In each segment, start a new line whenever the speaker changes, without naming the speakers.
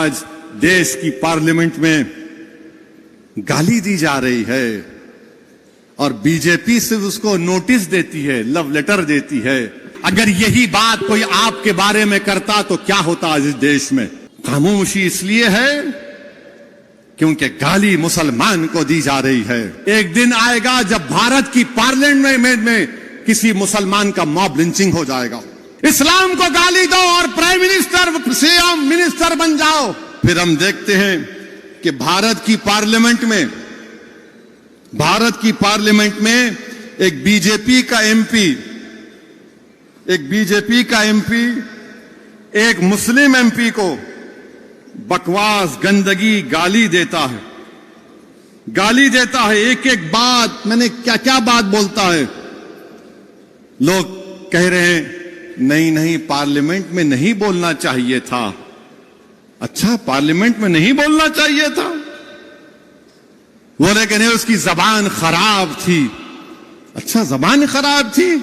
آج دیش کی پارلیمنٹ میں گالی دی جا رہی ہے اور بی جے پی صرف اس کو نوٹس دیتی ہے, لو لیٹر دیتی ہے. اگر یہی بات کوئی آپ کے بارے میں کرتا تو کیا ہوتا آج اس دیش میں؟ خاموشی اس لیے ہے کیونکہ گالی مسلمان کو دی جا رہی ہے. ایک دن آئے گا جب بھارت کی پارلیمنٹ میں کسی مسلمان کا موب لنچنگ ہو جائے گا. اسلام کو گالی دو اور prime minister C M minister بن جاؤ. پھر ہم دیکھتے ہیں کہ بھارت کی پارلیمنٹ میں ایک بی جے پی کا ایم پی ایک مسلم ایم پی کو بکواس, گندگی گالی دیتا ہے. ایک ایک بات میں نے کیا بات بولتا ہے. لوگ کہہ رہے ہیں نہیں پارلیمنٹ میں نہیں بولنا چاہیے تھا. اچھا, پارلیمنٹ میں نہیں بولنا چاہیے تھا. وہ لیکن اس کی زبان خراب تھی. اچھا, زبان خراب تھی.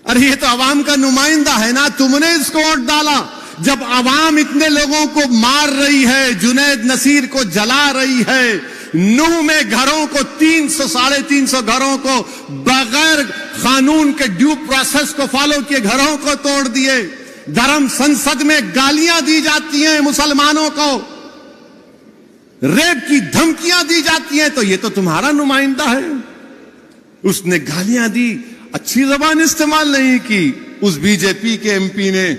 ارے یہ تو عوام کا نمائندہ ہے نا, تم نے اس کو ووٹ ڈالا. جب عوام اتنے لوگوں کو مار رہی ہے, جنید نصیر کو جلا رہی ہے, نوح میں گھروں کو 300-350 گھروں کو بغیر قانون کے ڈیو پروسیس کو فالو کیے گھروں کو توڑ دیے. دھرم سنسد میں گالیاں دی جاتی ہیں مسلمانوں کو, ریپ کی دھمکیاں دی جاتی ہیں. تو یہ تو تمہارا نمائندہ ہے. اس نے گالیاں دی, اچھی زبان استعمال نہیں کی. اس بی جے پی کے ایم پی نے,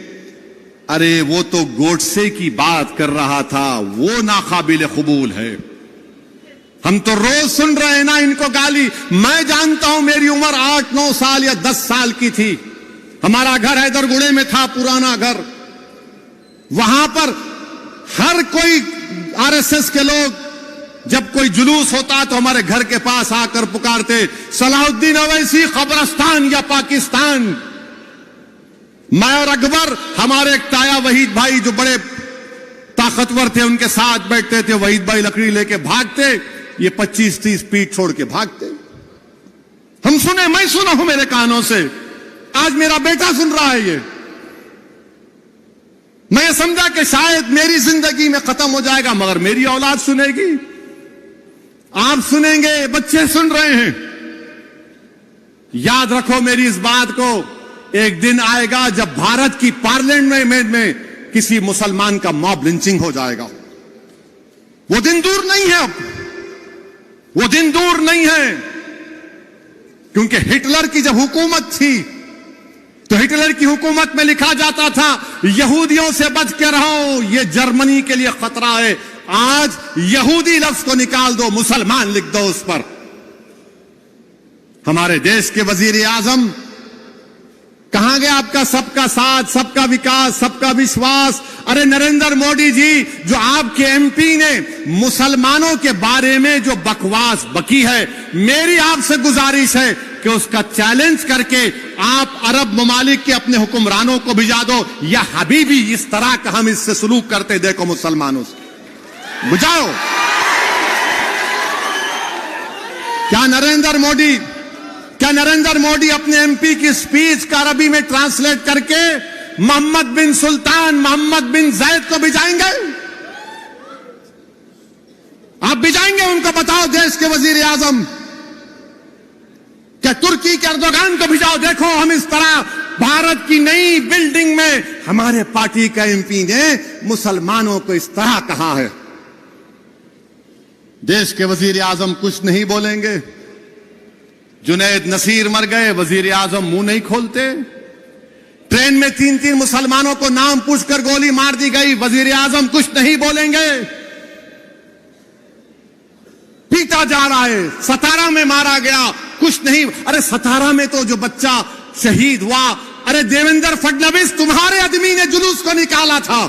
ارے وہ تو گوڈسے کی بات کر رہا تھا, وہ ناقابل قبول ہے. ہم تو روز سن رہے ہیں نا ان کو گالی. میں جانتا ہوں, میری عمر 8-9 سال یا 10 سال کی تھی. ہمارا گھر حیدر گڑے میں تھا, پرانا گھر. وہاں پر ہر کوئی آر ایس ایس کے لوگ جب کوئی جلوس ہوتا تو ہمارے گھر کے پاس آ کر پکارتے, صلاح الدین اویسی قبرستان یا پاکستان. میں اور اکبر, ہمارے ایک تایا وحید بھائی جو بڑے طاقتور تھے, ان کے ساتھ بیٹھتے تھے. وحید بھائی لکڑی لے کے بھاگتے, یہ 25-30 فیٹ چھوڑ کے بھاگتے. ہم سنے, میں سنا ہوں میرے کانوں سے. آج میرا بیٹا سن رہا ہے یہ. میں یہ سمجھا کہ شاید میری زندگی میں ختم ہو جائے گا, مگر میری اولاد سنے گی, آپ سنیں گے, بچے سن رہے ہیں. یاد رکھو میری اس بات کو. ایک دن آئے گا جب بھارت کی پارلیمنٹ میں کسی مسلمان کا موب لنچنگ ہو جائے گا. وہ دن دور نہیں ہے, وہ دن دور نہیں ہے. کیونکہ ہٹلر کی جب حکومت تھی تو ہٹلر کی حکومت میں لکھا جاتا تھا یہودیوں سے بچ کے رہو, یہ جرمنی کے لیے خطرہ ہے. آج یہودی لفظ کو نکال دو, مسلمان لکھ دو اس پر. ہمارے دیش کے وزیر اعظم کہاں گیا آپ کا سب کا ساتھ, سب کا وکاس, سب کا وشواس؟ ارے نریندر مودی جی, جو آپ کے ایم پی نے مسلمانوں کے بارے میں جو بکواس بکی ہے, میری آپ سے گزارش ہے کہ اس کا چیلنج کر کے آپ عرب ممالک کے اپنے حکمرانوں کو بھجا دو. یا حبیبی اس طرح کا ہم اس سے سلوک کرتے دیکھو مسلمانوں سے, بجاؤ. کیا نریندر مودی اپنے ایم پی کی سپیچ کا عربی میں ٹرانسلیٹ کر کے محمد بن سلطان, محمد بن زید کو بھجائیں گے؟ آپ بھجائیں گے؟ ان کو بتاؤ دیش کے وزیر اعظم. کیا ترکی کے اردوغان کو بھجاؤ. دیکھو ہم اس طرح بھارت کی نئی بلڈنگ میں ہمارے پارٹی کا ایم پی نے مسلمانوں کو اس طرح کہا ہے. دیش کے وزیر اعظم کچھ نہیں بولیں گے. جنید نصیر مر گئے, وزیر اعظم منہ نہیں کھولتے. ٹرین میں 3 مسلمانوں کو نام پوچھ کر گولی مار دی گئی, وزیر اعظم کچھ نہیں بولیں گے. پیٹا جا رہا ہے, ستارہ میں مارا گیا, کچھ نہیں. ارے ستارہ میں تو جو بچہ شہید ہوا, ارے دیویندر فڈنویس تمہارے آدمی نے جلوس کو نکالا تھا.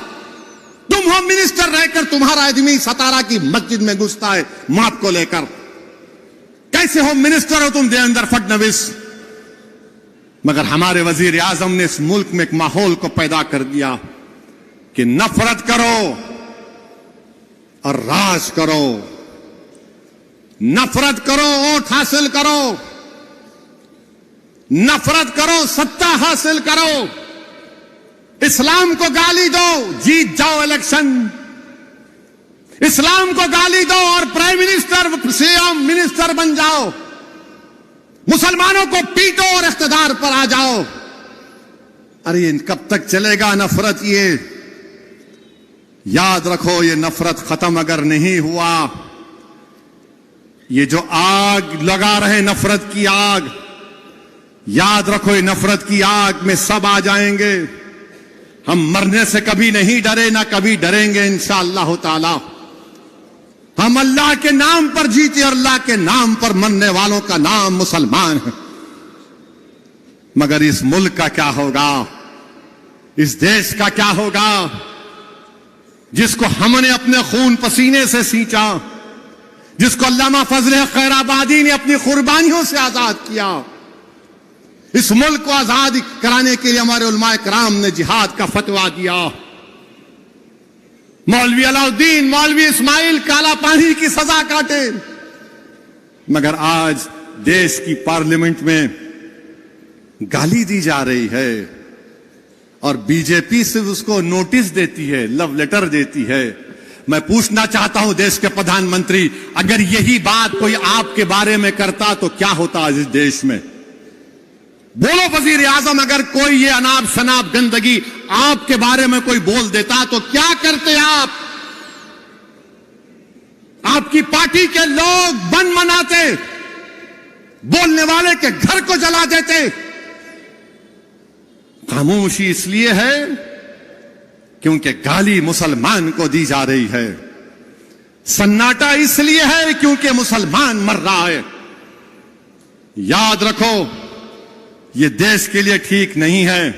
تم ہوم منسٹر رہ کر تمہارا آدمی ستارہ کی مسجد میں گھستا ہے ماپ کو لے کر. کیسے ہوم منسٹر ہو تم دیویندر فڈنویس؟ مگر ہمارے وزیر اعظم نے اس ملک میں ایک ماحول کو پیدا کر دیا کہ نفرت کرو اور راج کرو, نفرت کرو ووٹ حاصل کرو, نفرت کرو ستہ حاصل کرو. اسلام کو گالی دو، جیت جاؤ الیکشن، اسلام کو گالی دو اور prime minister C M minister بن جاؤ، مسلمانوں کو پیٹو اور اقتدار پر آ جاؤ۔ ارے کب تک چلے گا نفرت؟ یہ یاد رکھو، یہ نفرت ختم اگر نہیں ہوا، یہ جو آگ لگا رہے نفرت کی آگ، یاد رکھو یہ نفرت کی آگ میں سب آ جائیں گے۔ ہم مرنے سے کبھی نہیں ڈرے، نہ کبھی ڈریں گے انشاءاللہ تعالی۔ ہم اللہ کے نام پر جیتے اور اللہ کے نام پر مرنے والوں کا نام مسلمان ہے۔ مگر اس ملک کا کیا ہوگا؟ اس دیش کا کیا ہوگا جس کو ہم نے اپنے خون پسینے سے سینچا، جس کو علامہ فضل حق خیر آبادی نے اپنی قربانیوں سے آزاد کیا؟ اس ملک کو آزاد کرانے کے لیے ہمارے علماء کرام نے جہاد کا فتویٰ دیا۔ مولوی علاء الدین، مولوی اسماعیل کالا پانی کی سزا کاٹے، مگر آج دیش کی پارلیمنٹ میں گالی دی جا رہی ہے اور بی جے پی صرف اس کو نوٹس دیتی ہے، لو لیٹر دیتی ہے۔ میں پوچھنا چاہتا ہوں دیش کے پردھان منتری، اگر یہی بات کوئی آپ کے بارے میں کرتا تو کیا ہوتا اس دیش میں؟ بولو وزیر اعظم، اگر کوئی یہ اناب شناب گندگی آپ کے بارے میں کوئی بول دیتا تو کیا کرتے آپ؟ آپ کی پارٹی کے لوگ بن مناتے، بولنے والے کے گھر کو جلا دیتے۔ خاموشی اس لیے ہے کیونکہ گالی مسلمان کو دی جا رہی ہے، سناٹا اس لیے ہے کیونکہ مسلمان مر رہا ہے۔ یاد رکھو، یہ دیش کے لیے ٹھیک نہیں ہے۔